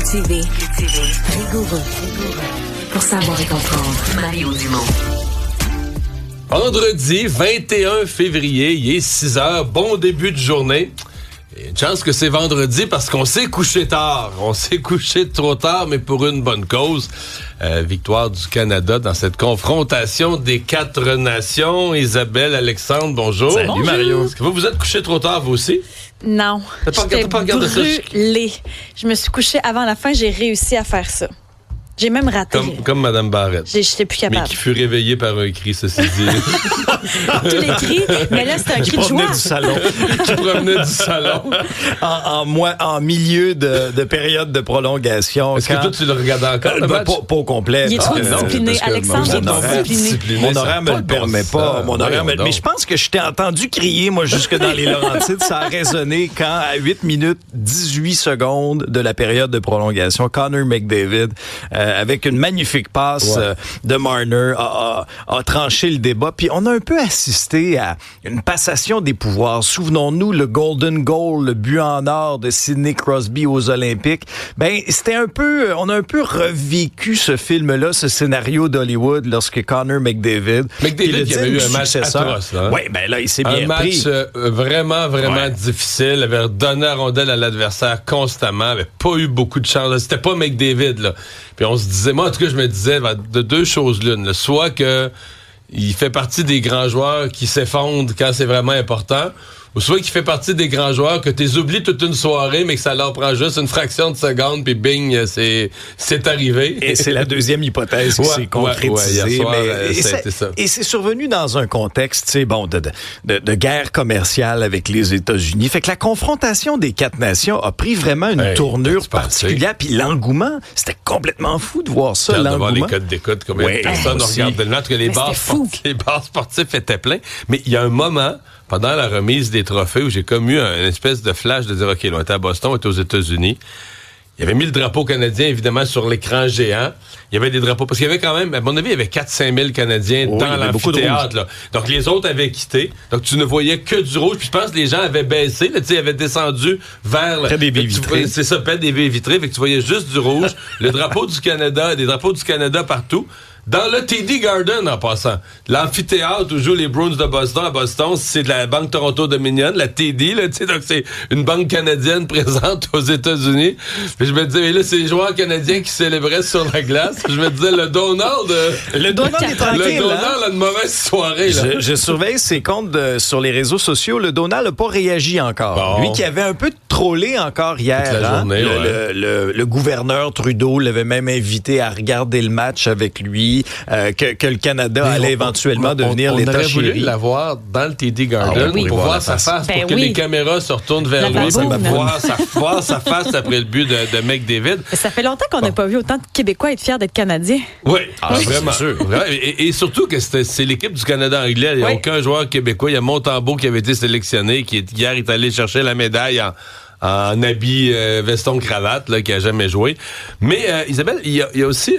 Cultivé. Rigoureux. Pour savoir et comprendre. Mario Dumont. Vendredi 21 février, il est 6 heures, bon début de journée. Et une chance que c'est vendredi parce qu'on s'est couché tard. On s'est couché trop tard, mais pour une bonne cause. Victoire du Canada dans cette confrontation des 4 nations. Isabelle, Alexandre, bonjour. Salut Mario. Est-ce que vous êtes couché trop tard, vous aussi? Non, j'étais brûlée. Je me suis couchée avant la fin, j'ai réussi à faire ça. J'ai même raté. Comme Mme Barrette. J'étais plus capable. Mais qui fut réveillée par un cri, ceci dit. Tous les cris, mais là, c'était un cri de joie. Qui provenait du salon. En milieu de période de prolongation. Est-ce que toi, tu le regardais encore, le match? Pas au complet. Il est trop discipliné. Alexandre est discipliné. Mon horaire me le permet pas. Mais je pense que je t'ai entendu crier, moi, jusque dans les Laurentides. Ça a résonné quand, à 8 minutes 18 secondes de la période de prolongation, Connor McDavid, avec une magnifique passe de Marner, a tranché le débat. Puis on a un peu assisté à une passation des pouvoirs. Souvenons-nous, le Golden Goal, le but en or de Sidney Crosby aux Olympiques. Ben, on a un peu revécu ce film-là, ce scénario d'Hollywood lorsque Connor McDavid qui avait eu un match atroce. Oui, ben là, il s'est bien pris. Un match vraiment difficile. Il avait donné la rondelle à l'adversaire constamment. Il n'avait pas eu beaucoup de chance. C'était pas McDavid, là. Puis on se disait, moi en tout cas je me disais de deux choses l'une, là. Soit que il fait partie des grands joueurs qui s'effondrent quand c'est vraiment important, ou soit qu'il fait partie des grands joueurs que tu les oublies toute une soirée, mais que ça leur prend juste une fraction de seconde, puis bing, c'est arrivé. Et c'est la deuxième hypothèse qui s'est concrétisée. Hier soir, et c'est survenu dans un contexte, de guerre commerciale avec les États-Unis. Fait que la confrontation des 4 nations a pris vraiment une tournure particulière. Puis l'engouement, c'était complètement fou de voir ça, l'engouement. De voir les codes d'écoute, combien de personnes regardaient le match, que les bars sportifs étaient pleins. Mais il y a un moment, pendant la remise des trophées, où j'ai comme eu une espèce de flash de dire, OK, là, on était à Boston, on était aux États-Unis. Il avait mis le drapeau canadien, évidemment, sur l'écran géant. Il y avait des drapeaux, parce qu'il y avait quand même, à mon avis, il y avait 4-5 000 Canadiens dans l'amphithéâtre, là. Donc, les autres avaient quitté. Donc, tu ne voyais que du rouge. Puis, je pense que les gens avaient baissé, là, tu sais, ils avaient descendu vers... Près des baies vitrées. C'est ça, près des baies vitrées. Fait que tu voyais juste du rouge. Le drapeau du Canada, des drapeaux du Canada partout. Dans le TD Garden, en passant. L'amphithéâtre où jouent les Bruins de Boston à Boston, c'est de la Banque Toronto Dominion, la TD, là, tu sais, donc c'est une banque canadienne présente aux États-Unis. Puis je me disais, mais là, c'est les joueurs canadiens qui célébraient sur la glace. Puis je me disais, le Donald est tranquille. Le Donald a une mauvaise soirée, là. Je surveille ses comptes sur les réseaux sociaux. Le Donald n'a pas réagi encore. Bon. Lui qui avait un peu trollé encore hier. Toute la journée, le gouverneur Trudeau l'avait même invité à regarder le match avec lui. Que le Canada allait éventuellement devenir l'État chéri. On aurait voulu l'avoir dans le TD Garden pour voir sa face, pour que les caméras se retournent vers lui, pour voir sa face après le but de McDavid. Ça fait longtemps qu'on n'a pas vu autant de Québécois être fiers d'être Canadiens. Oui, vraiment. Et surtout que c'est l'équipe du Canada anglais. Il n'y a aucun joueur québécois. Il y a Montembeault qui avait été sélectionné, qui hier est allé chercher la médaille en habit veston-cravate, là, qui a jamais joué. Mais Isabelle, il y a aussi,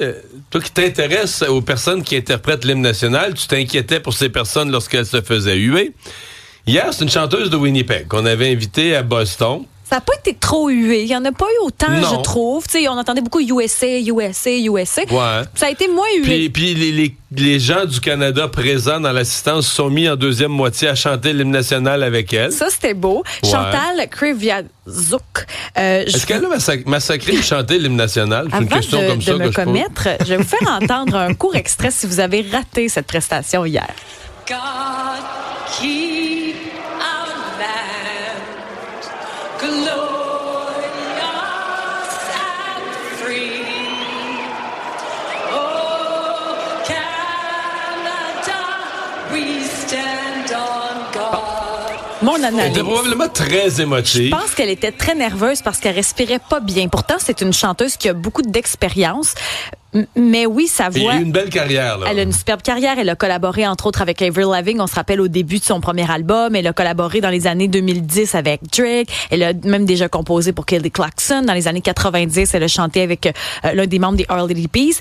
toi qui t'intéresses aux personnes qui interprètent l'hymne national, tu t'inquiétais pour ces personnes lorsqu'elles se faisaient huer. Hier, c'est une chanteuse de Winnipeg qu'on avait invitée à Boston. Ça n'a pas été trop hué. Il n'y en a pas eu autant, je trouve. T'sais, on entendait beaucoup USA. Ouais. Ça a été moins hué. Puis les gens du Canada présents dans l'assistance se sont mis en deuxième moitié à chanter l'hymne national avec elle. Ça, c'était beau. Ouais. Chantal Kreviazuk. Est-ce qu'elle a massacré de chanter l'hymne national? C'est une question comme ça que je pose. Je vais vous faire entendre un court extrait si vous avez raté cette prestation hier. God, keep our land glorious and free. Oh, Canada, we stand on God. Mon analyse. Elle était probablement très émotive. Je pense qu'elle était très nerveuse parce qu'elle respirait pas bien. Pourtant, c'est une chanteuse qui a beaucoup d'expérience. Mais oui, sa Il voix... a eu une belle carrière, là. Elle a une superbe carrière. Elle a collaboré, entre autres, avec Avril Lavigne. On se rappelle au début de son premier album. Elle a collaboré dans les années 2010 avec Drake. Elle a même déjà composé pour Kelly Clarkson. Dans les années 90, elle a chanté avec l'un des membres des Our Lady Peace.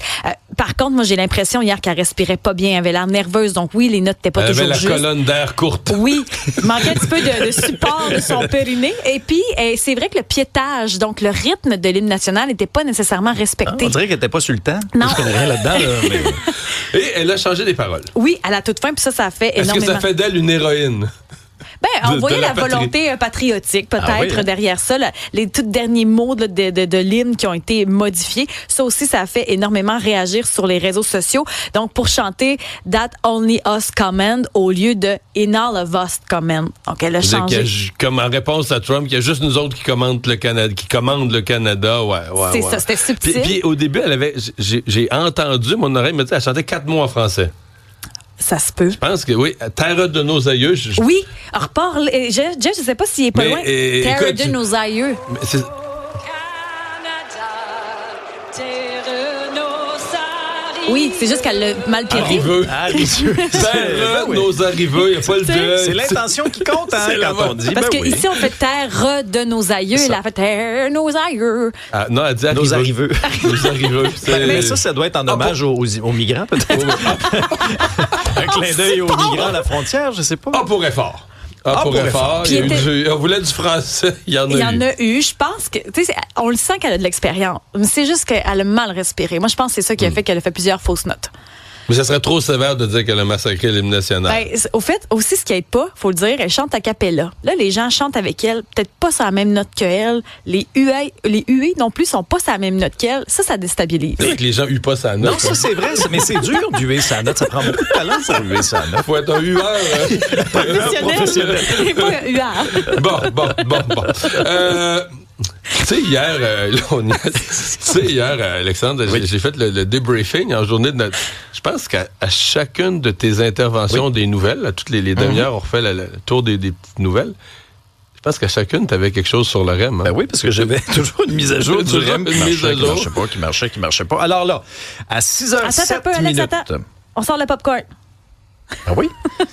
Par contre, moi, j'ai l'impression hier qu'elle respirait pas bien. Elle avait l'air nerveuse. Donc oui, les notes n'étaient pas toujours justes. Elle avait la colonne d'air courte. Oui, il manquait un petit peu de support de son périnée. Et puis, c'est vrai que le piétage, donc le rythme de l'hymne national n'était pas nécessairement respecté. On dirait qu'elle n'était pas sur le temps. Non. Je connais rien là-dedans. Là, mais... Et elle a changé les paroles. Oui, à la toute fin, puis ça a fait énormément. Est-ce que ça fait d'elle une héroïne? On voyait la volonté patriotique, peut-être, derrière ça. Les tout derniers mots de l'hymne qui ont été modifiés. Ça aussi, ça a fait énormément réagir sur les réseaux sociaux. Donc, pour chanter « That only us command » au lieu de « In all of us command ». Donc, elle a changé. Comme en réponse à Trump, il y a juste nous autres qui commandent le Canada. Ouais, c'est ça, c'était subtil. Puis au début, j'ai entendu, mon oreille me dit, elle chantait 4 mots en français. Ça se peut. Je pense que oui. Terre de nos aïeux. Oui. Alors, je sais pas s'il est pas loin. Terre de nos aïeux. Oui, c'est juste qu'elle l'a mal péri. Arriveux. Terre de nos arriveux. Il n'y a pas le deuil. C'est l'intention qui compte, hein, quand on dit. Parce qu'ici, on fait terre de nos aïeux. Elle a fait terre de nos aïeux. Non, elle dit nos arriveux. Nos arriveux. Mais ça doit être en hommage aux migrants, peut-être. Un clin d'œil aux migrants à la frontière, je sais pas. Pour effort. Pour effort. On voulait du français. Il y en a eu. Je pense que, on le sent qu'elle a de l'expérience. Mais c'est juste qu'elle a mal respiré. Moi, je pense que c'est ça qui a fait qu'elle a fait plusieurs fausses notes. Mais ça serait trop sévère de dire qu'elle a massacré l'hymne national. Au fait, aussi, ce qui aide pas, faut le dire, elle chante a cappella. Là, les gens chantent avec elle, peut-être pas sur la même note qu'elle. Les huées non plus sont pas sur la même note qu'elle. Ça déstabilise. C'est vrai que les gens huent pas sa note. Non, ça, c'est vrai. Mais c'est dur d'huer sa note. Ça prend beaucoup de talent pour huer sa note. Faut être un hueur. Professionnel. Et pas un huard. Bon. Tu sais, hier, Alexandre, j'ai fait le débriefing en journée de notre... Je pense qu'à chacune de tes interventions des nouvelles, à toutes les demi-heures, on refait le tour des petites nouvelles. Je pense qu'à chacune, tu avais quelque chose sur le REM. Hein? Ben oui, parce que j'avais toujours une mise à jour du REM qui marchait pas. Alors là, à 6h07 minutes... Attends. On sort le popcorn. Ah oui?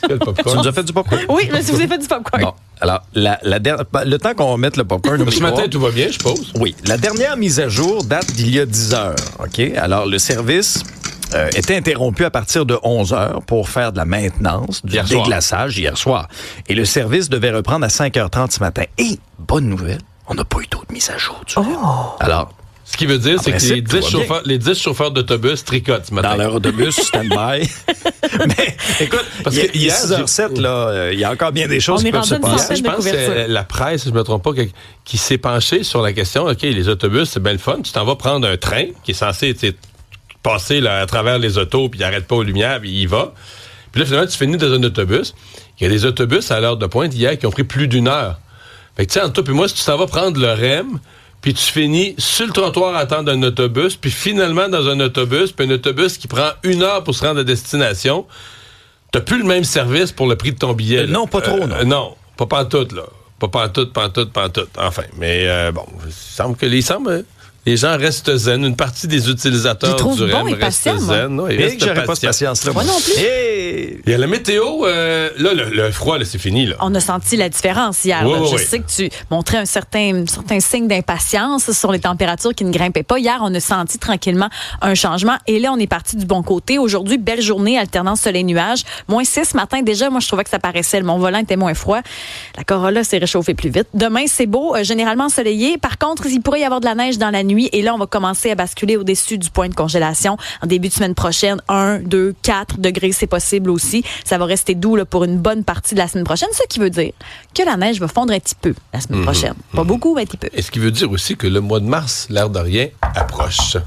Quel popcorn? Tu nous as fait du popcorn? Oui, mais si vous avez fait du popcorn. Bon, alors, le temps qu'on mette le popcorn... Ce matin, tout va bien, je suppose? Oui. La dernière mise à jour date d'il y a 10 heures. OK? Alors, le service était interrompu à partir de 11 heures pour faire de la maintenance, du déglaçage hier soir. Et le service devait reprendre à 5h30 ce matin. Et, bonne nouvelle, on n'a pas eu d'autres mises à jour du REM. Alors... Ce qui veut dire, c'est que les 10 chauffeurs d'autobus tricotent ce matin. Dans leur autobus, stand-by. Mais, écoute, parce qu'il y a 6h07, là, il y a encore bien des choses qui peuvent se passer. Je pense que la presse, si je ne me trompe pas, qui s'est penchée sur la question, OK, les autobus, c'est bien le fun. Tu t'en vas prendre un train qui est censé passer là, à travers les autos, puis il n'arrête pas aux lumières, puis il y va. Puis là, finalement, tu finis dans un autobus. Il y a des autobus à l'heure de pointe hier qui ont pris plus d'1 heure. Fait que, tu sais, entre toi et moi, si tu t'en vas prendre le REM... Puis tu finis sur le trottoir à attendre un autobus, puis finalement dans un autobus, puis un autobus qui prend 1 heure pour se rendre à destination, t'as plus le même service pour le prix de ton billet. Non, pas trop, non. Non, pas pantoute, là. Pas pantoute. Enfin, mais bon, il semble que les gens restent zen. Une partie des utilisateurs du REM restent zen. Et que j'aurais pas cette patience-là. Moi non plus. Il y a la météo. Là, le froid, là, c'est fini. Là. On a senti la différence hier. Je sais que tu montrais un certain signe d'impatience sur les températures qui ne grimpaient pas. Hier, on a senti tranquillement un changement. Et là, on est parti du bon côté. Aujourd'hui, belle journée, alternance soleil-nuage. -6 ce matin. Déjà, moi, je trouvais que ça paraissait. Mon volant était moins froid. La Corolla s'est réchauffée plus vite. Demain, c'est beau, généralement ensoleillé. Par contre, il pourrait y avoir de la neige dans la nuit. Et là, on va commencer à basculer au-dessus du point de congélation. En début de semaine prochaine, 1, 2, 4 degrés, c'est possible aussi. Ça va rester doux là, pour une bonne partie de la semaine prochaine, ce qui veut dire que la neige va fondre un petit peu la semaine prochaine. Pas beaucoup, mais un petit peu. Et ce qui veut dire aussi que le mois de mars, l'air de rien, approche.